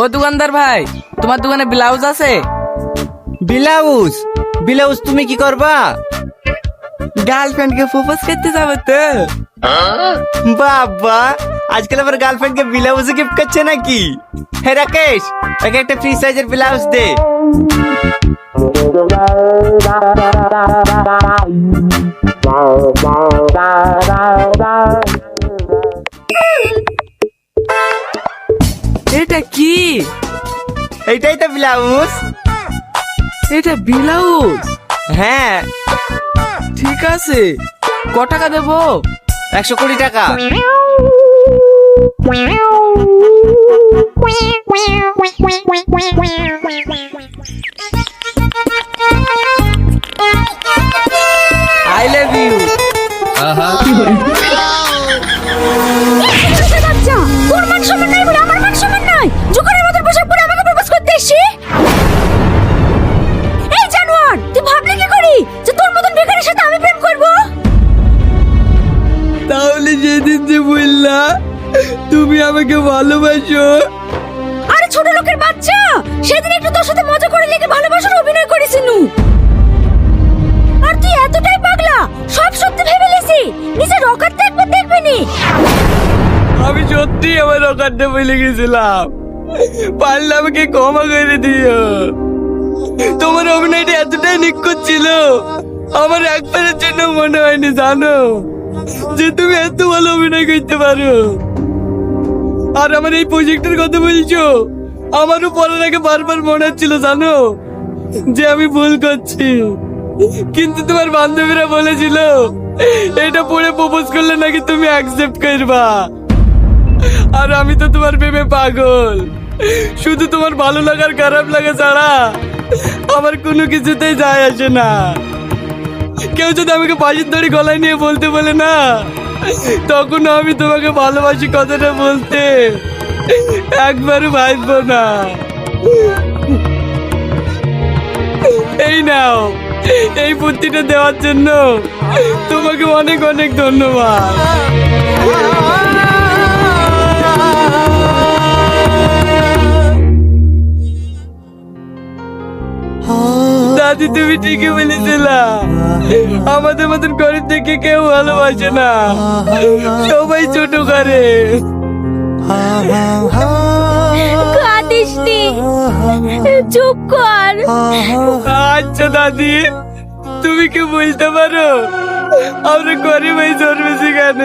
ও দোকানদার ভাই, তোমার দোকানে ব্লাউজ আছে? ব্লাউজ? ব্লাউজ তুমি কি করবা? গার্লফ্রেন্ডকে প্রপোজ করতে যাবে তো? বাবা, আজকাল আবার গার্লফ্রেন্ড কে ব্লাউজ গিফট করছে নাকি? হে রাকেশ, একে একটা ফ্রি সাইজের ব্লাউজ দে। এটা কি? এইটাই তো ব্লাউজ। এটা ব্লাউজ? হ্যাঁ। ঠিক আছে, ক টাকা দেবো? 120 টাকা। I love you. বাচ্চা, তোর মান সম্মান নাই বলে আমার মান সম্মান নাই। জোকারের মতো পোশাক পরে আমাকে প্রপোজ করতে এসেছি? এই জানোয়ার, তুই ভাবলি কি করি যে তোর মতন বেকারের সাথে আমি প্রেম করব? তাহলে যেদিন যে বললা তুমি আমাকে ভালোবাসো, আরে ছোট লোকের বাচ্চা, সেদিন একটু তোর সাথে মজা করে লেগে ভালোবাসার অভিনয় করেছিনু। আর তুই এতটাই পাগলা, সব সত্যি ভেবে লিসি, নিজের অকাত একবার দেখবি নি। আমি সত্যি আমার অকারটা বলে গেছিলাম, পারলে আমাকে ক্ষমা করে দিও। তোমার অভিনয়টা এতটাই নিখুঁত ছিল, আমার একবারের জন্য মনে হয়নি জানো যে তুমি এত ভালো অভিনয় করতে পারো। আর আমার এই প্রজেক্টের কথা বলছো, আমারও পড়ার আগে বারবার মনে হচ্ছিল জানো যে আমি ভুল করছি, কিন্তু তোমার বান্ধবীরা বলেছিল এটা পড়ে প্রপোজ করলে নাকি তুমি অ্যাকসেপ্ট করবা। আর আমি তো তোমার প্রেমে পাগল, শুধু তোমার ভালো লাগার খারাপ লাগা ছাড়া আমার কোনো কিছুতেই যায় আসে না। কেউ যদি আমাকে বাজির ধরে গলায় নিয়ে বলতে বলে না, তখন আমি তোমাকে ভালোবাসি কথাটা বলতে একবারও ভাববো না। এই নাও, এই বুদ্ধিটা দেওয়ার জন্য তোমাকে অনেক অনেক ধন্যবাদ। দাদি তুমি ঠিকই বলেছিলা, আমাদের মতন গরিব থেকে কেউ ভালোবাসে না, সবাই ছোট করে। কাঁদিস নি, চুপ কর। আচ্ছা দাদি, তুমি কি বলতে পারো আমরা গরিব এই জন্মেছি কেন?